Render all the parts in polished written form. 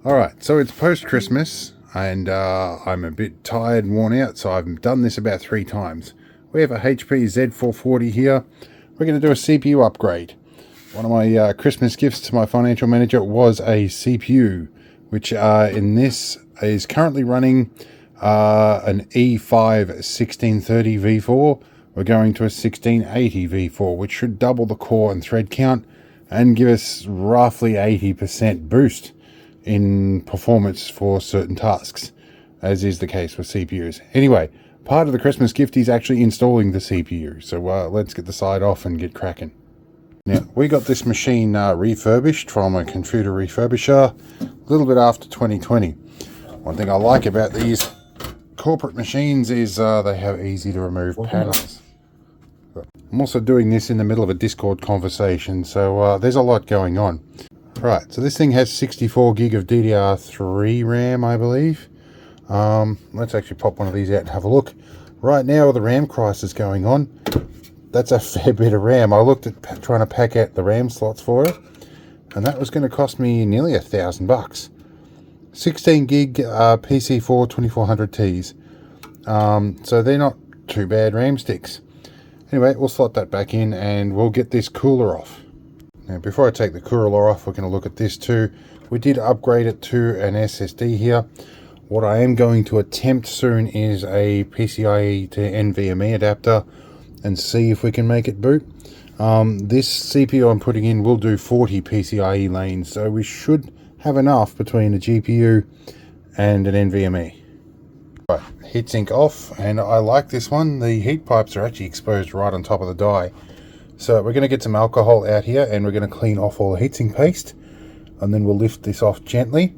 Alright, so it's post-Christmas, and I'm a bit tired and worn out, so I've done this about 3 times. We have a HP Z440 here. We're going to do a CPU upgrade. One of my Christmas gifts to my financial manager was a CPU, which in this is currently running an E5-1630v4. We're going to a 1680v4, which should double the core and thread count and give us roughly 80% boost in performance for certain tasks, as is the case with CPUs. Anyway, part of the Christmas gift is actually installing the CPU, so let's get the side off and get cracking. Now, we got this machine refurbished from a computer refurbisher a little bit after 2020. One thing I like about these corporate machines is they have easy to remove panels. I'm also doing this in the middle of a Discord conversation, so there's a lot going on. Right, so this thing has 64 gig of DDR3 RAM, I believe. Let's actually pop one of these out and have a look. Right now, the RAM crisis going on. That's a fair bit of RAM. I looked at trying to pack out the RAM slots for it, and that was going to cost me nearly $1,000. 16 gig PC4 2400Ts. So they're not too bad RAM sticks. Anyway, we'll slot that back in and we'll get this cooler off. Now, before I take the cooler off, we're going to look at this too. We did upgrade it to an SSD here. What I am going to attempt soon is a PCIe to NVMe adapter and see if we can make it boot. This CPU I'm putting in will do 40 PCIe lanes, so we should have enough between a GPU and an NVMe. Right, heatsink off, and I like this one. The heat pipes are actually exposed right on top of the die. So we're going to get some alcohol out here and we're going to clean off all the heatsink paste, and then we'll lift this off gently.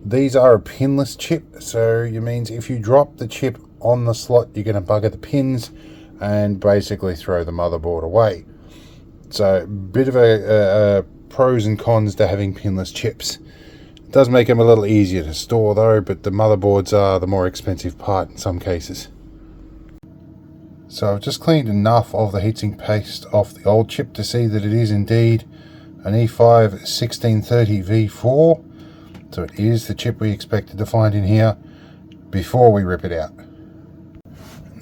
These are a pinless chip, so it means if you drop the chip on the slot, you're going to bugger the pins and basically throw the motherboard away. So a bit of a pros and cons to having pinless chips. It does make them a little easier to store though, but the motherboards are the more expensive part in some cases. So I've just cleaned enough of the heatsink paste off the old chip to see that it is indeed an E5-1630v4. So it is the chip we expected to find in here before we rip it out.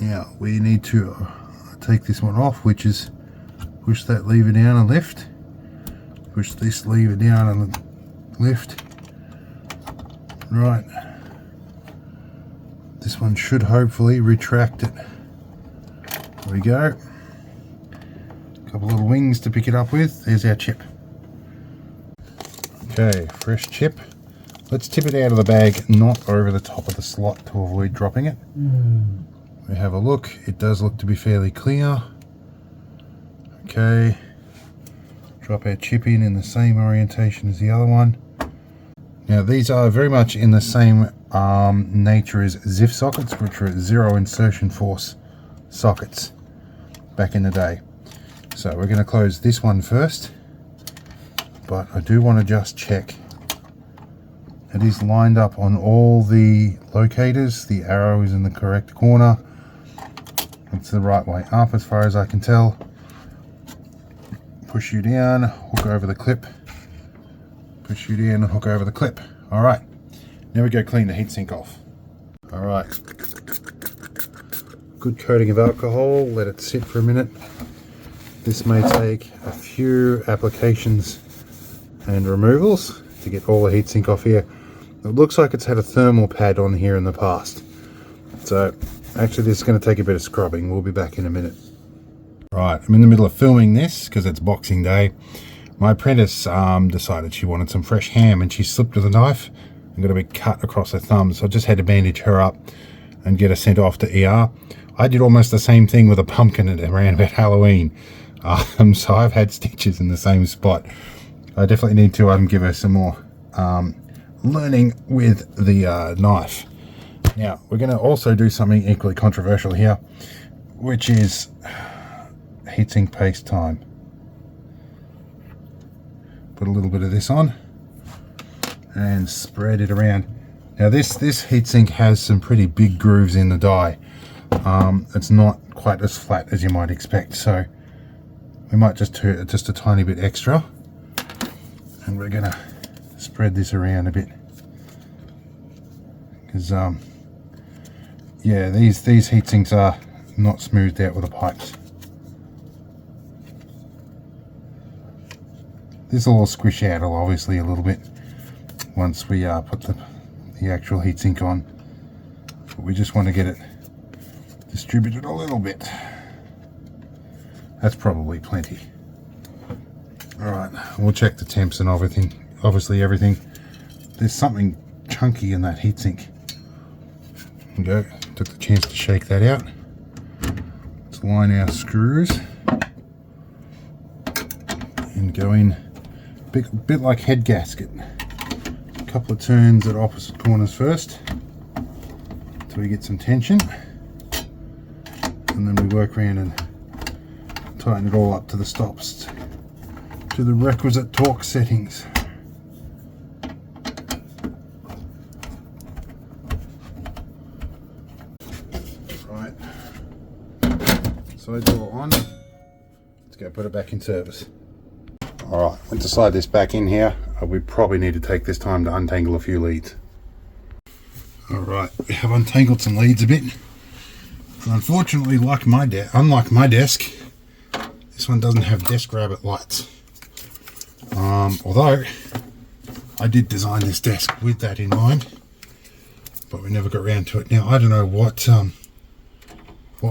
Now we need to take this one off, which is push that lever down and lift. Push this lever down and lift. Right. This one should hopefully retract it. There we go. A couple little wings to pick it up with. There's our chip. Okay, fresh chip. Let's tip it out of the bag, not over the top of the slot to avoid dropping it. We have a look. It does look to be fairly clear. Okay. Drop our chip in the same orientation as the other one. Now these are very much in the same nature as ZIF sockets, which are zero insertion force sockets back in the day. So we're going to close this one first, but I do want to just check it is lined up on all the locators. The arrow is in the correct corner. It's the right way up as far as I can tell. Push you down, hook over the clip. Push you down and hook over the clip. Alright, now we go clean the heatsink off. Alright, good coating of alcohol, let it sit for a minute. This may take a few applications and removals to get all the heatsink off here. It looks like it's had a thermal pad on here in the past. So actually this is going to take a bit of scrubbing. We'll be back in a minute. Right, I'm in the middle of filming this because it's Boxing Day. My apprentice decided she wanted some fresh ham and she slipped with a knife and got a big cut across her thumb. So I just had to bandage her up and get her sent off to ER. I did almost the same thing with a pumpkin around about Halloween. So I've had stitches in the same spot. I definitely need to give her some more learning with the knife. Now we're going to also do something equally controversial here, which is heatsink paste time. Put a little bit of this on and spread it around. Now this heatsink has some pretty big grooves in the die. It's not quite as flat as you might expect, so we might just do it just a tiny bit extra, and we're gonna spread this around a bit. because yeah, these heat sinks are not smoothed out with the pipes. This will all squish out obviously a little bit once we put the actual heatsink on, but we just want to get it distributed a little bit. That's probably plenty. Alright, we'll check the temps and everything. Obviously everything. There's something chunky in that heatsink. There we go. Took the chance to shake that out. Let's line our screws and go in a bit like head gasket. A couple of turns at opposite corners first until we get some tension, and then we work around and tighten it all up to the stops to the requisite torque settings. Right, side door on. Let's go put it back in service. Alright, went to slide this back in here. We probably need to take this time to untangle a few leads. Alright, we have untangled some leads a bit. And unfortunately, unlike my desk, this one doesn't have desk rabbit lights. Although, I did design this desk with that in mind, but we never got around to it. Now, I don't know what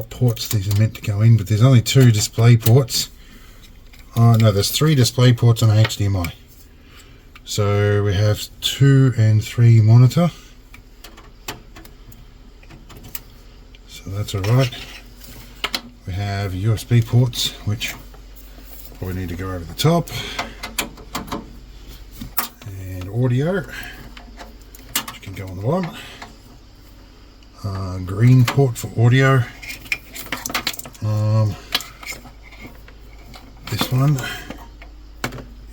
ports these are meant to go in, but there's only 2 display ports. No, there's 3 display ports on HDMI. So we have 2 and 3 monitor. So that's alright. We have USB ports, which probably need to go over the top. And audio, which can go on the bottom. Green port for audio. This one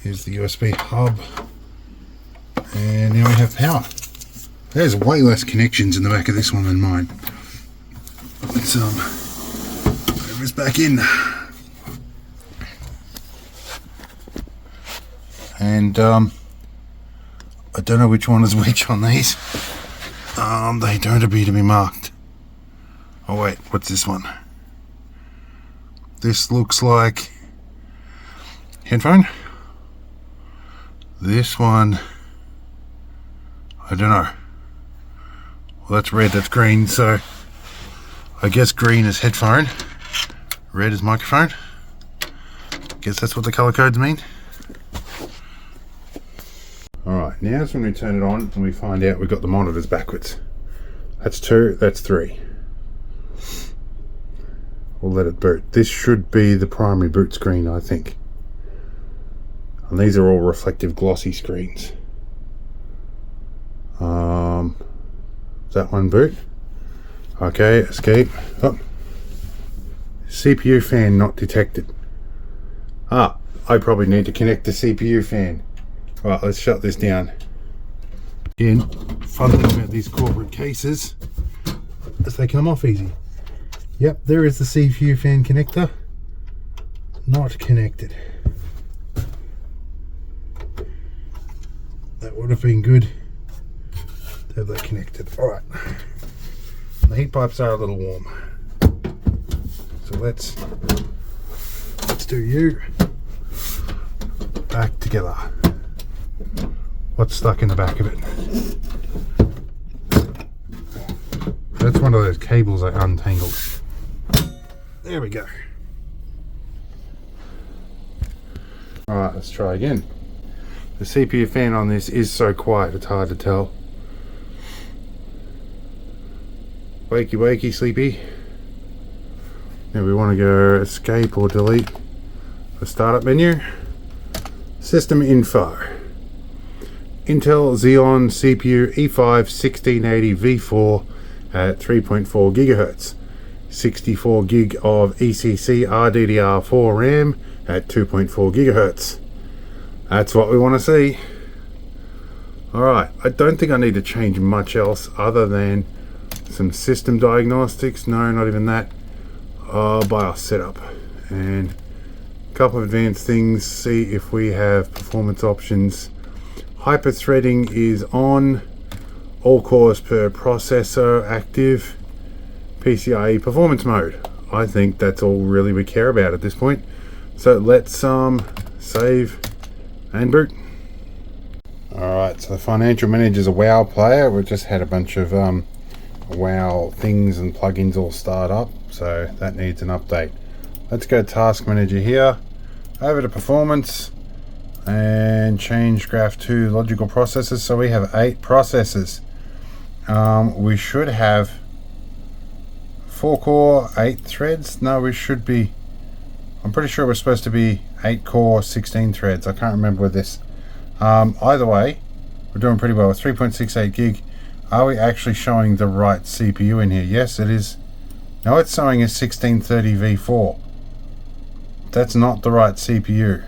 is the USB hub, and now we have power. There's way less connections in the back of this one than mine. Let's move this back in, and I don't know which one is which on these. They don't appear to be marked. Oh wait, what's this one? This looks like headphone. This one, I don't know. Well, that's red, that's green, so I guess green is headphone, red is microphone. Guess that's what the color codes mean. Alright, now is when we turn it on and we find out we've got the monitors backwards. That's 2, that's 3. We'll let it boot. This should be the primary boot screen, I think. And these are all reflective glossy screens. Is that one boot? Okay, escape. Oh. CPU fan not detected. I probably need to connect the CPU fan. Right, let's shut this down. Again, fun thing about these corporate cases is they come off easy. Yep, there is the CPU fan connector. Not connected. That would have been good to have that connected. Alright. The heat pipes are a little warm. So let's do you back together. What's stuck in the back of it? That's one of those cables I untangled. There we go. Alright, let's try again. The CPU fan on this is so quiet it's hard to tell. Wakey wakey sleepy. Now we want to go escape or delete the startup menu. System info. Intel Xeon CPU E5-1680v4 at 3.4 GHz. 64 gig of ECC RDDR4 RAM at 2.4 GHz. That's what we want to see. Alright, I don't think I need to change much else other than some system diagnostics. No, not even that. BIOS setup and a couple of advanced things. See if we have performance options. Hyper threading is on. all cores per processor active, PCIe performance mode. I think that's all really we care about at this point. So let's save and boot. Alright, so the financial manager's a WoW player. We've just had a bunch of WoW things and plugins all start up, so that needs an update. Let's go task manager here, over to performance, and change graph to logical processors. So we have 8 processors. We should have 4 core, 8 threads. No, we should be, I'm pretty sure we're supposed to be 8 core, 16 threads. I can't remember with this. Either way, we're doing pretty well with 3.68 gig. Are we actually showing the right CPU in here? Yes, it is. No, it's showing a 1630v4. That's not the right CPU.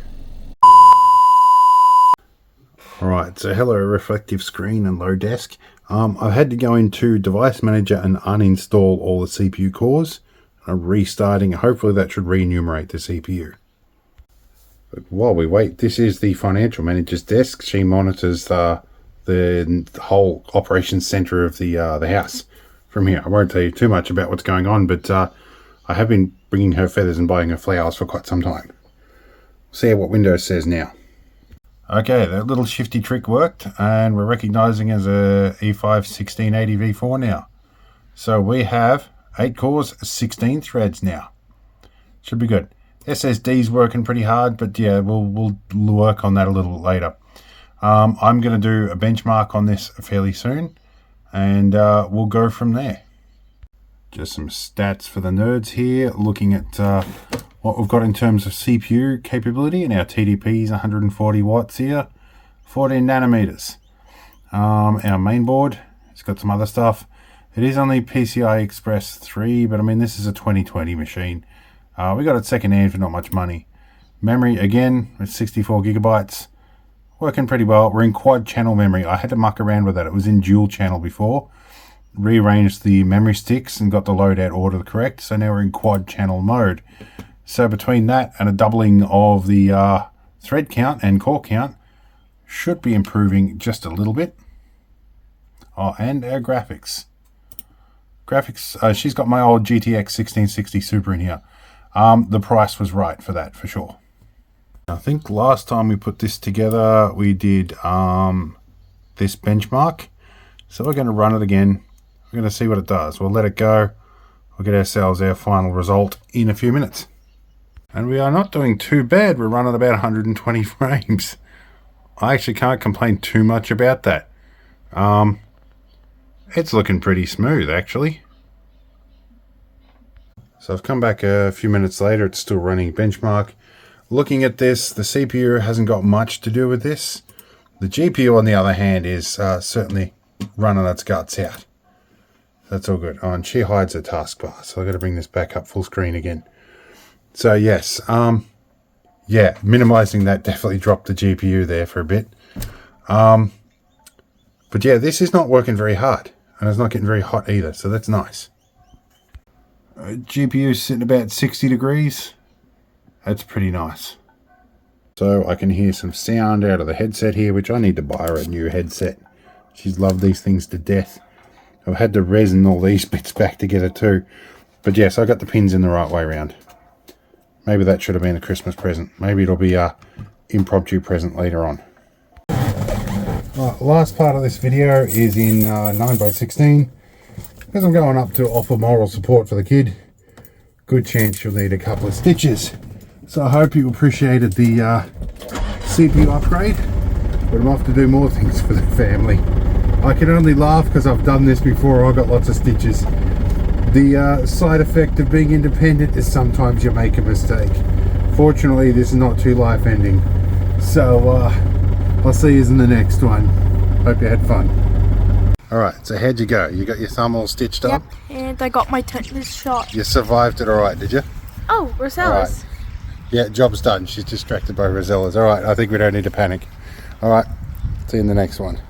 Alright, so hello reflective screen and low desk. I've had to go into device manager and uninstall all the CPU cores. I'm restarting. Hopefully that should re-enumerate the CPU. But while we wait, this is the financial manager's desk. She monitors the whole operations center of the house from here. I won't tell you too much about what's going on, but I have been bringing her feathers and buying her flowers for quite some time. See what Windows says now. Okay, that little shifty trick worked, and we're recognizing as a E5-1680v4 now. So we have 8 cores, 16 threads now. Should be good. SSD's working pretty hard, but yeah, we'll work on that a little later. I'm going to do a benchmark on this fairly soon, and we'll go from there. Just some stats for the nerds here, looking at what we've got in terms of CPU capability, and our TDP is 140 watts here, 14 nanometers. Our main board, it's got some other stuff. It is only PCI Express 3, but I mean, this is a 2020 machine. We got it second hand for not much money. Memory, again, with 64 gigabytes. Working pretty well. We're in quad channel memory. I had to muck around with that. It was in dual channel before. Rearranged the memory sticks and got the loadout order correct. So now we're in quad channel mode. So between that and a doubling of the thread count and core count, should be improving just a little bit. Oh, and our graphics. She's got my old GTX 1660 Super in here. The price was right for that, for sure. I think last time we put this together, we did this benchmark. So we're going to run it again. We're going to see what it does. We'll let it go. We'll get ourselves our final result in a few minutes. And we are not doing too bad. We're running about 120 frames. I actually can't complain too much about that. It's looking pretty smooth, actually. So I've come back a few minutes later. It's still running benchmark. Looking at this, the CPU hasn't got much to do with this. The GPU, on the other hand, is certainly running its guts out. That's all good. Oh, and she hides her taskbar, so I've got to bring this back up full screen again. So yes, yeah, minimizing that definitely dropped the GPU there for a bit. But yeah, this is not working very hard, and it's not getting very hot either, so that's nice. GPU sitting about 60 degrees. That's pretty nice. So I can hear some sound out of the headset here, which I need to buy her a new headset. She's loved these things to death. I've had to resin all these bits back to get it too. But yes, I got the pins in the right way around. Maybe that should have been a Christmas present. Maybe it'll be a impromptu present later on. Right, last part of this video is in 9x16. Because I'm going up to offer moral support for the kid, good chance you'll need a couple of stitches. So I hope you appreciated the CPU upgrade, but I'm off to do more things for the family. I can only laugh because I've done this before. I got lots of stitches. The side effect of being independent is sometimes you make a mistake. Fortunately, this is not too life-ending. So I'll see you in the next one. Hope you had fun. Alright, so how'd you go? You got your thumb all stitched up? Yep, and I got my tetanus shot. You survived it alright, did you? Oh, Rosella's. Right. Yeah, job's done. She's distracted by Rosella's. Alright, I think we don't need to panic. Alright, see you in the next one.